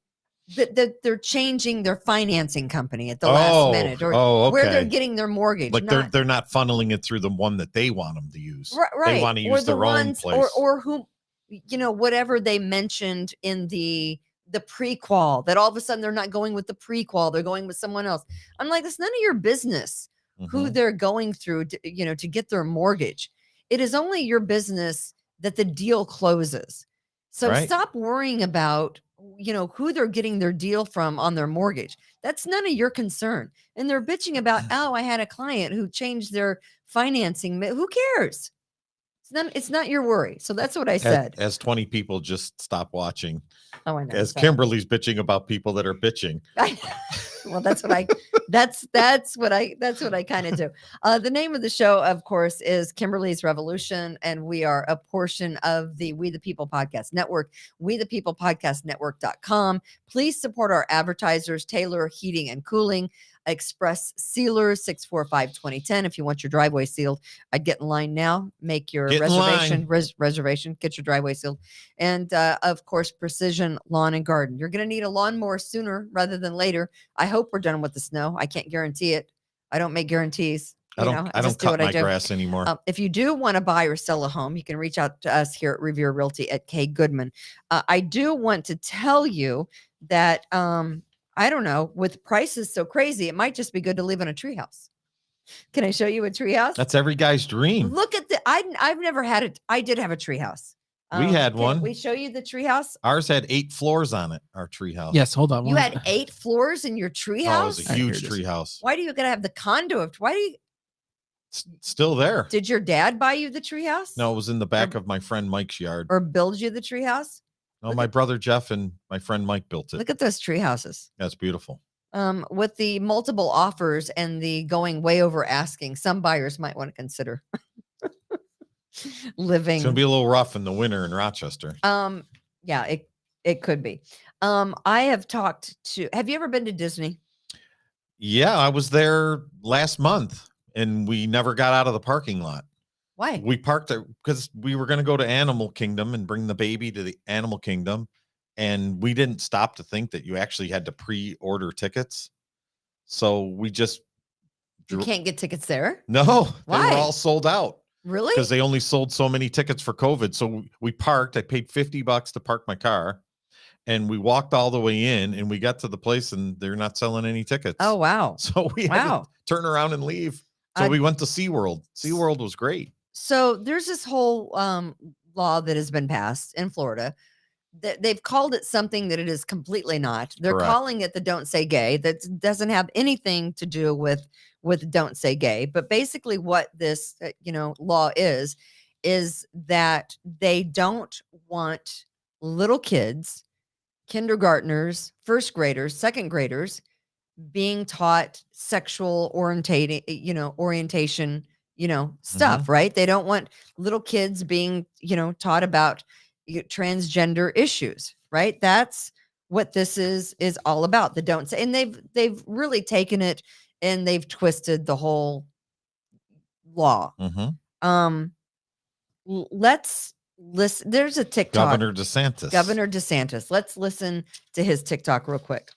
that they're changing their financing company at the last minute, or where they're okay. getting their mortgage. Like they're not funneling it through the one that they want them to use. Right. They want to Or use the their own ones, place. or who, whatever they mentioned in the pre-qual, that all of a sudden they're not going with the pre-qual, they're going with someone else. I'm like, it's none of your business who Mhm. they're going through to get their mortgage. It is only your business that the deal closes. So Right. stop worrying about who they're getting their deal from on their mortgage. That's none of your concern. And they're bitching about, oh, I had a client who changed their financing. Who cares? It's not your worry. So that's what I said. As 20 people just stop watching. Oh, I know. As So- Kimberly's bitching about people that are bitching. well, that's what I kind of do. The name of the show, of course, is Kimberly's Revolution, and we are a portion of the We the People Podcast Network, WeThePeoplePodcastNetwork.com. Please support our advertisers, Taylor Heating and Cooling, Express Sealers, 645-2010. If you want your driveway sealed, I'd get in line now. Make your Get in reservation. line. Reservation. Get your driveway sealed. And of course, Precision Lawn and Garden. You're going to need a lawnmower sooner rather than later. I hope we're done with the snow. I can't guarantee it. I don't make guarantees. I don't cut my grass anymore. If you do want to buy or sell a home, you can reach out to us here at Revere Realty at K Goodman. I do want to tell you that I don't know, with prices so crazy, it might just be good to live in a treehouse. Can I show you a treehouse? That's every guy's dream. Look at I've never had it. I did have a treehouse. We had Can one. we show you the treehouse? Ours had 8 floors on it, our treehouse. Yes, hold on. You had 8 floors in your treehouse? Oh, it was a huge treehouse. Why do you gotta have the condo? Still there. Did your dad buy you the treehouse? No, it was in the back of my friend Mike's yard. Or build you the treehouse? No, my brother Jeff and my friend Mike built it. Look at those tree houses. That's beautiful. With the multiple offers and the going way over asking, some buyers might want to consider living. It's gonna be a little rough in the winter in Rochester. Yeah, it could be. I have have you ever been to Disney? Yeah, I was there last month and we never got out of the parking lot. Why? We parked there because we were going to go to Animal Kingdom and bring the baby to the Animal Kingdom. And we didn't stop to think that you actually had to pre-order tickets. So we just... You can't get tickets there? No, Why? they were all sold out. Really? Because they only sold so many tickets for COVID. So we parked. I paid $50 to park my car. And we walked all the way in and we got to the place and they're not selling any tickets. Oh, wow. So we had to turn around and leave. So we went to SeaWorld. SeaWorld was great. So there's this whole law that has been passed in Florida. They've called it something that it is completely not. They're Correct. calling it the Don't Say Gay. That doesn't have anything to do with Don't Say Gay. But basically what this law is that they don't want little kids, kindergartners, first graders, second graders being taught sexual orientation, stuff, right? They don't want little kids being, taught about transgender issues, right? That's what this is all about. The Don't Say, and they've really taken it and they've twisted the whole law. Mm-hmm. Let's listen. There's a TikTok. Governor DeSantis. Let's listen to his TikTok real quick.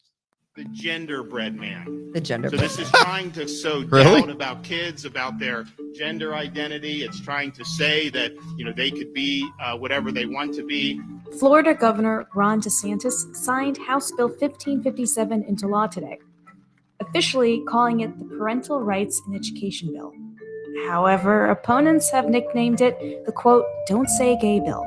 The genderbread man. The genderbread. So this is trying to sow Really? doubt about kids, about their gender identity. It's trying to say that they could be whatever they want to be. Florida Governor Ron DeSantis signed House Bill 1557 into law today, officially calling it the Parental Rights in Education Bill. However, opponents have nicknamed it the quote, "Don't Say Gay Bill."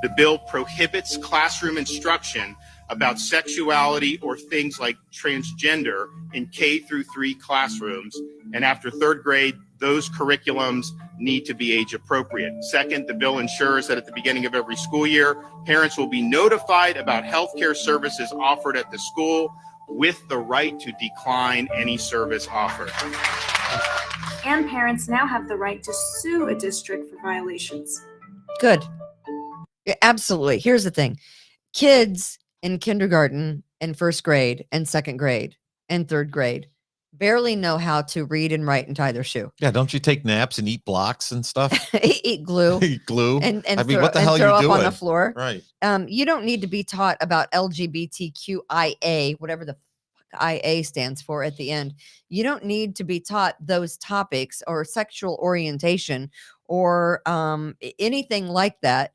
The bill prohibits classroom instruction about sexuality or things like transgender in K through 3 classrooms. And after 3rd grade, those curriculums need to be age appropriate. Second, the bill ensures that at the beginning of every school year, parents will be notified about healthcare services offered at the school with the right to decline any service offered. And parents now have the right to sue a district for violations. Good. Yeah, absolutely. Here's the thing. Kids in kindergarten and first grade and second grade and third grade barely know how to read and write and tie their shoe. Yeah, don't you take naps and eat blocks and stuff? Eat glue. Eat glue. And I mean, throw, what the and hell throw you up doing? on the floor. Right. You don't need to be taught about LGBTQIA, whatever the IA stands for at the end. You don't need to be taught those topics or sexual orientation or anything like that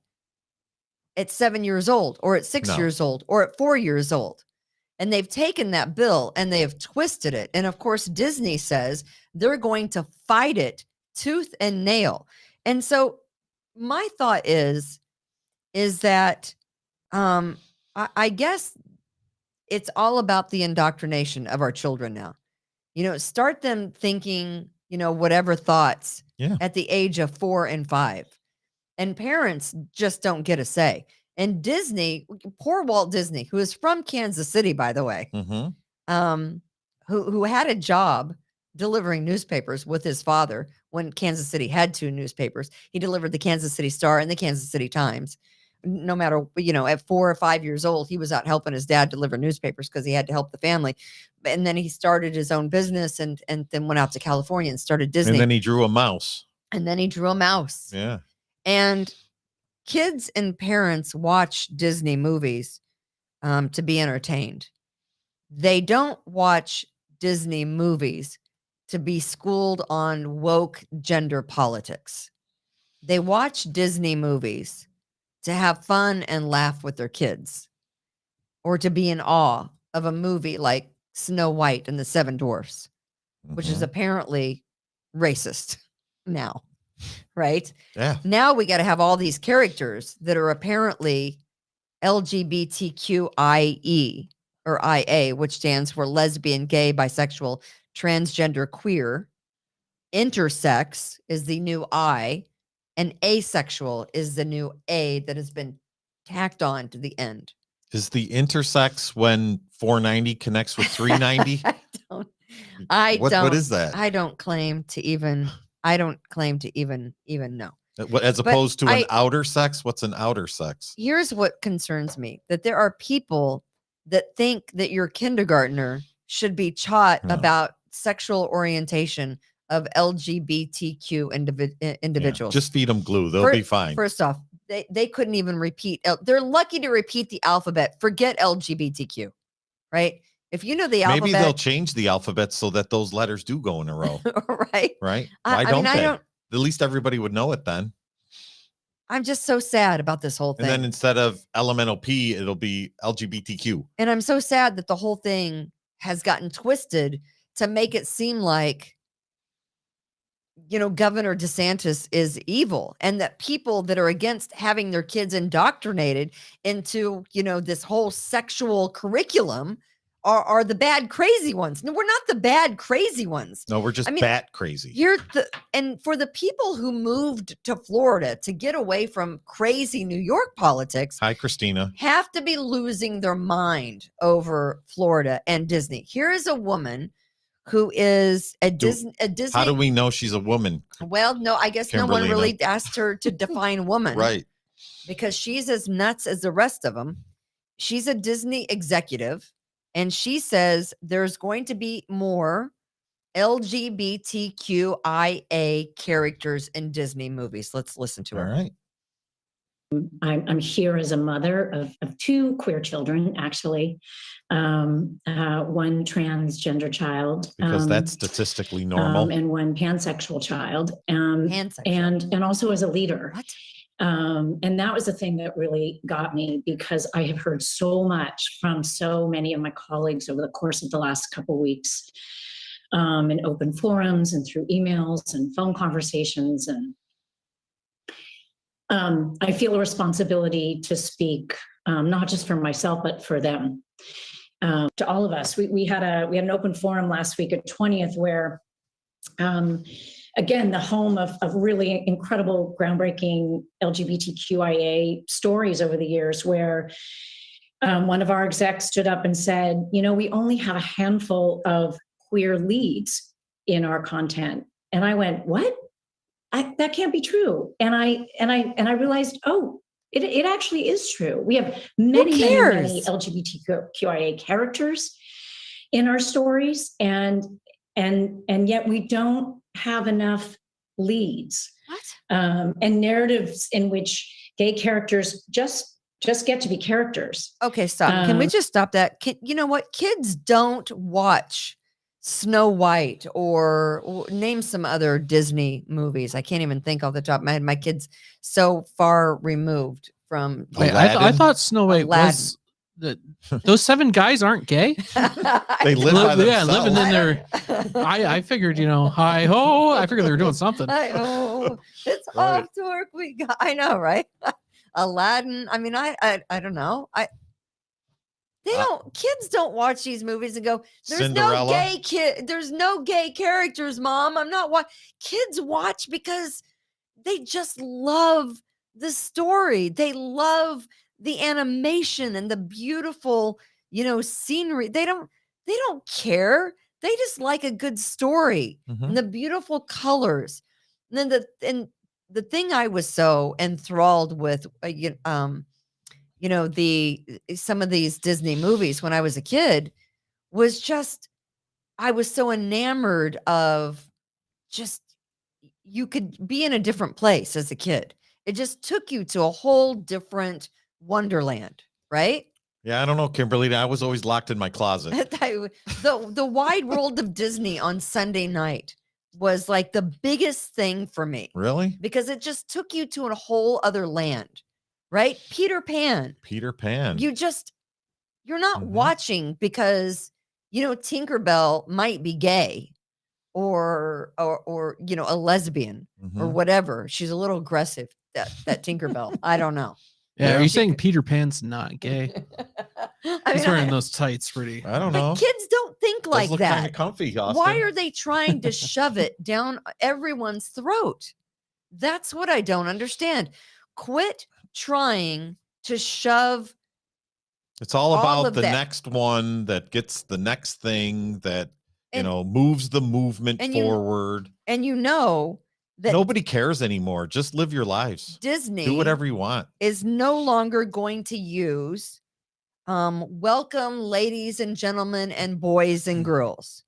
at 7 years old or at 6 years old or at 4 years old. And they've taken that bill and they have twisted it. And of course, Disney says they're going to fight it tooth and nail. And so my thought is that I guess it's all about the indoctrination of our children now. Start them thinking, whatever thoughts at the age of 4 and 5. And parents just don't get a say. And Disney, poor Walt Disney, who is from Kansas City, by the way, who had a job delivering newspapers with his father when Kansas City had 2 newspapers. He delivered the Kansas City Star and the Kansas City Times. No matter, at 4 or 5 years old, he was out helping his dad deliver newspapers because he had to help the family. And then he started his own business and then went out to California and started Disney. And then he drew a mouse. Yeah. And kids and parents watch Disney movies to be entertained. They don't watch Disney movies to be schooled on woke gender politics. They watch Disney movies to have fun and laugh with their kids, or to be in awe of a movie like Snow White and the Seven Dwarfs, which is apparently racist now, right? Yeah. Now we got to have all these characters that are apparently LGBTQIE or IA, which stands for lesbian, gay, bisexual, transgender, queer. Intersex is the new I, and asexual is the new A that has been tacked on to the end. Is the intersex when 490 connects with 390? What is that? I don't claim to even know. As opposed to an outer sex? What's an outer sex? Here's what concerns me, that there are people that think that your kindergartner should be taught about sexual orientation of LGBTQ individuals. Just feed them glue. They'll be fine. First off, they couldn't even repeat. They're lucky to repeat the alphabet. Forget LGBTQ, right? If you know the alphabet. Maybe they'll change the alphabet so that those letters do go in a row. Right? Right? Why don't they? At least everybody would know it then. I'm just so sad about this whole thing. And then instead of elemental P, it'll be LGBTQ. And I'm so sad that the whole thing has gotten twisted to make it seem like, Governor DeSantis is evil, and that people that are against having their kids indoctrinated into, this whole sexual curriculum are the bad, crazy ones. No, we're not the bad, crazy ones. No, we're just bat crazy. And for the people who moved to Florida to get away from crazy New York politics. Hi, Christina. Have to be losing their mind over Florida and Disney. Here is a woman who is a Disney. How do we know she's a woman? Well, no, I guess no one really asked her to define woman. Right. Because she's as nuts as the rest of them. She's a Disney executive, and she says there's going to be more LGBTQIA characters in Disney movies. Let's listen to her. All right. I'm here as a mother of 2 queer children, actually, one transgender child, because that's statistically normal, and one pansexual child, and also as a leader. What? And that was the thing that really got me, because I have heard so much from so many of my colleagues over the course of the last couple of weeks, in open forums and through emails and phone conversations, and I feel a responsibility to speak, not just for myself, but for them, to all of us. We had an open forum last week at 20th where a again, the home of really incredible, groundbreaking LGBTQIA stories over the years, where one of our execs stood up and said, we only have a handful of queer leads in our content. And I went, what? That can't be true. And I realized, it actually is true. We have many LGBTQIA characters in our stories, and yet we don't have enough leads. What? And narratives in which gay characters just get to be characters. Okay, stop. Can we just stop that? You know what? Kids don't watch Snow White or name some other Disney movies. I can't even think off the top of my head. My kid's so far removed from. Wait, I thought Snow White was those 7 guys aren't gay. They live by themselves. Yeah, living in their. I figured, hi ho. I figured they were doing something. Hi ho. It's off to work. I know, right? Aladdin. I mean, I don't know. Kids don't watch these movies and go, there's Cinderella. no gay kid. There's no gay characters, Mom. I'm not kids watch because they just love the story. They love the animation and the beautiful, scenery. They don't care. They just like a good story and the beautiful colors. And then the thing I was so enthralled with, some of these Disney movies when I was a kid was just, I was so enamored of just, you could be in a different place as a kid. It just took you to a whole different wonderland, right? Yeah, I don't know, Kimberly. I was always locked in my closet. The wide world of Disney on Sunday night was like the biggest thing for me. Really? Because it just took you to a whole other land, right? Peter Pan. You're not watching because, Tinkerbell might be gay or a lesbian or whatever. She's a little aggressive, that Tinkerbell. I don't know. Yeah, are you saying Peter Pan's not gay? He's wearing those tights pretty. I don't know. Kids don't think like that. Kind of comfy, Austin. Why are they trying to shove it down everyone's throat? That's what I don't understand. Quit trying to shove. It's all about the next one that gets the next thing that, moves the movement forward. And that nobody cares anymore. Just live your lives. Disney do whatever you want. Is no longer going to use welcome, ladies and gentlemen and boys and girls.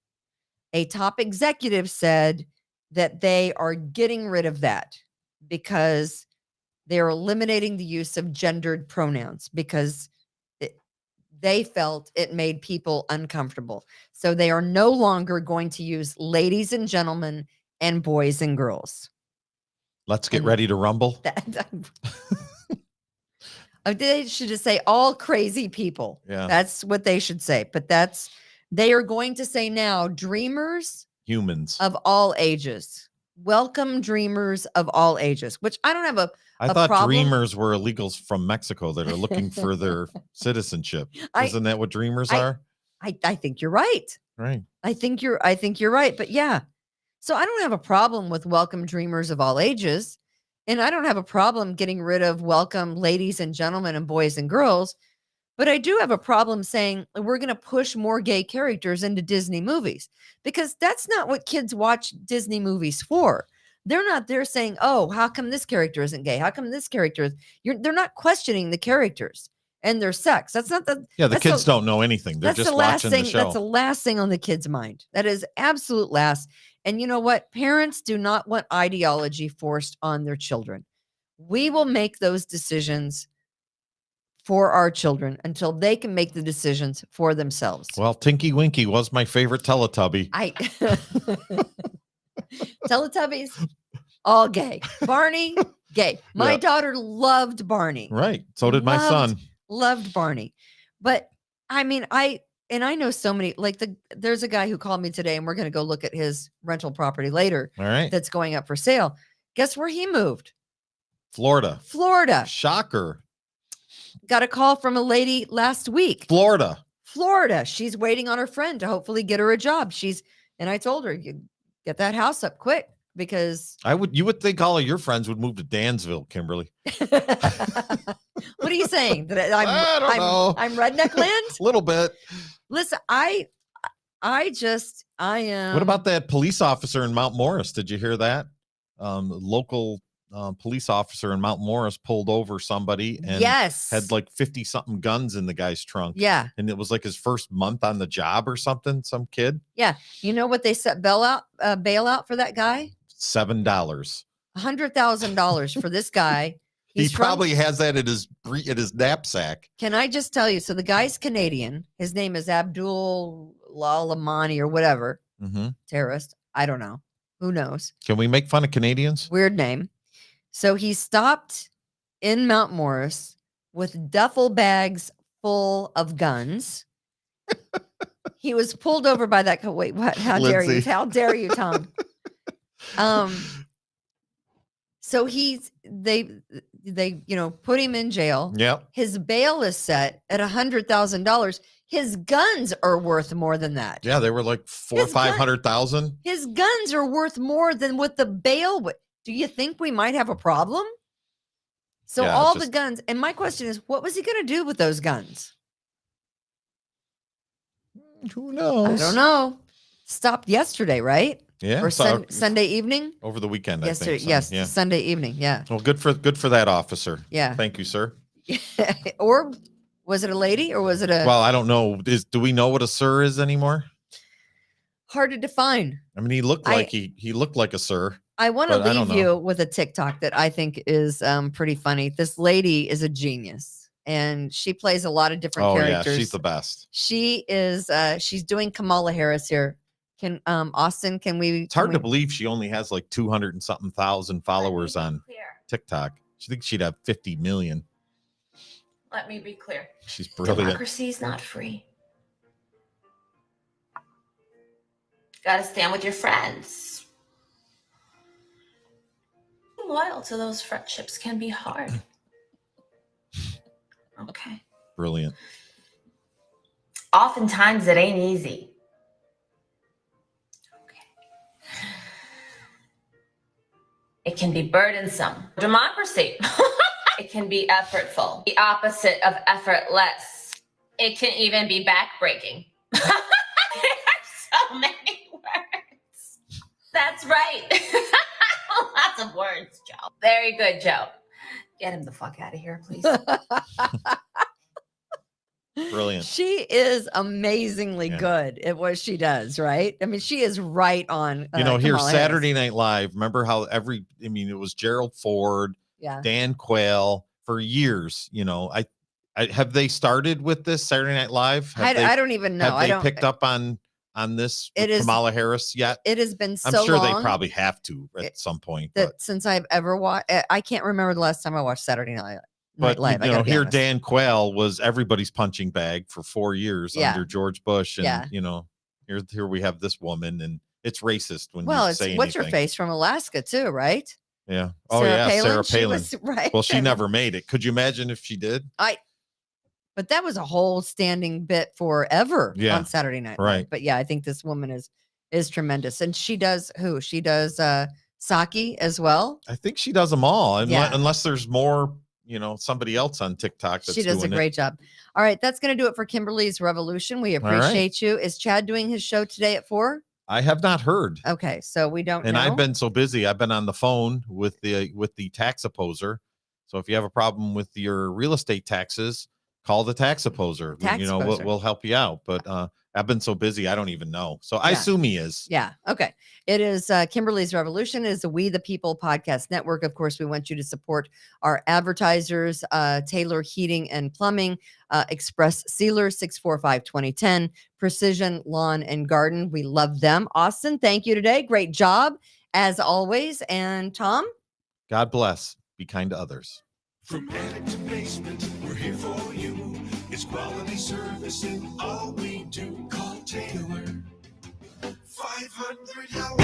A top executive said that they are getting rid of that because they're eliminating the use of gendered pronouns because they felt it made people uncomfortable. So they are no longer going to use ladies and gentlemen and boys and girls. Let's get ready to rumble. They should just say all crazy people. Yeah. That's what they should say. But they are going to say now dreamers. Humans. Of all ages. Welcome dreamers of all ages, which I don't have I thought problem. Dreamers were illegals from Mexico that are looking for their citizenship. Isn't that what dreamers are? I think you're right. Right. I think you're right. But yeah. So I don't have a problem with welcome dreamers of all ages. And I don't have a problem getting rid of welcome ladies and gentlemen and boys and girls. But I do have a problem saying we're going to push more gay characters into Disney movies because that's not what kids watch Disney movies for. They're not there saying, oh, how come this character isn't gay? How come this character is? They're not questioning the characters and their sex. That's not the. Yeah, the kids don't know anything. They're just watching the show. That's the last thing on the kid's mind. That is absolute last. And you know what? Parents do not want ideology forced on their children. We will make those decisions for our children until they can make the decisions for themselves. Well, Tinky Winky was my favorite Teletubby. Teletubbies, all gay. Barney, gay. My daughter loved Barney. Right. So did my son. Loved Barney. But I mean, I know so many, there's a guy who called me today and we're going to go look at his rental property later. All right. That's going up for sale. Guess where he moved? Florida. Shocker. Got a call from a lady last week. Florida. She's waiting on her friend to hopefully get her a job. And I told her, you get that house up quick. because You would think all of your friends would move to Dansville, Kimberly. what are you saying? That I don't know. I'm redneck land? A little bit. Listen, I am. What about that police officer in Mount Morris? Did you hear that? Local police officer in Mount Morris pulled over somebody and yes, had like 50 something guns in the guy's trunk. Yeah. And it was like his first month on the job or something. Some kid. Yeah. You know what they set bailout for that guy? $7. $100,000 for this guy. He probably has that in his knapsack. Can I just tell you? So the guy's Canadian. His name is Abdul Lalamani or whatever. Terrorist. I don't know. Who knows? Can we make fun of Canadians? Weird name. So he stopped in Mount Morris with duffel bags full of guns. He was pulled over by that. Wait, what? How dare you? How dare you, Tom? So they put him in jail. Yep. His bail is set at $100,000. His guns are worth more than that. Yeah, they were like $400,000 or $500,000. His guns are worth more than what the bail would. Do you think we might have a problem? So Yeah, the guns, and my question is, what was he going to do with those guns? Who knows? I don't know. Stopped yesterday, right? Yeah. Or Sunday evening? Over the weekend, Yesterday, I think. yes, Yeah. Sunday evening. Yeah. Well, good for that officer. Yeah. Thank you, sir. Or was it a lady or was it a? Well, I don't know. Do we know what a sir is anymore? Hard to define. I mean, he looked like he looked like a sir. I want to but I leave don't you know. with a TikTok that I think is pretty funny. This lady is a genius, and she plays a lot of different characters. Yeah, she's the best. She is. She's doing Kamala Harris here. Can Austin? Can we? It's hard to believe she only has like 200 and something thousand followers on TikTok. She thinks she'd have 50 million. Let me be clear. She's brilliant. Democracy is not free. Gotta stand with your friends. Being loyal to those friendships can be hard. Okay. Brilliant. Oftentimes it ain't easy. Okay. It can be burdensome. Democracy. It can be effortful. The opposite of effortless. It can even be backbreaking. There are so many words. That's right. Lots of words, Joe. Very good, Joe. Get him the fuck out of here, please. Brilliant. She is amazingly good at what she does, right? I mean, she is right on. Here Kamala Saturday Harris. Night Live. Remember how it was Gerald Ford, Dan Quayle for years. I have they started with this Saturday Night Live? I don't even know. Have they picked up on this with Kamala Harris yet? It has been so I'm sure long they probably have to at some point. That since I've ever watched, I can't remember the last time I watched Saturday Night But Live. here Dan Quayle was everybody's punching bag for 4 years under George Bush, and here we have this woman, and it's racist when you say what's her anything. face from Alaska too, right? Yeah. Sarah Sarah Palin. Right. Well, she never made it. Could you imagine if she did? But that was a whole standing bit forever on Saturday Night Live. Right. But yeah, I think this woman is tremendous, and she does Saki as well. I think she does them all, unless there's more. Somebody else on TikTok that's she does a doing great job. All right, that's going to do it for Kimberly's Revolution. We appreciate you. Is Chad doing his show today at 4? I have not heard. Okay, so we don't And know. I've been so busy. I've been on the phone with the tax opposer. So if you have a problem with your real estate taxes, call the tax opposer. We'll help you out. But I've been so busy, I don't even know. So I assume he is. Yeah. Okay. It is Kimberly's Revolution. It is the We the People podcast network. Of course, we want you to support our advertisers, Taylor Heating and Plumbing, Express Sealer, 645-2010, Precision Lawn and Garden. We love them. Austin, thank you today. Great job as always. And Tom? God bless. Be kind to others. From attic to basement, we're here for you. It's quality service in all we do. Call Taylor. 500 hours.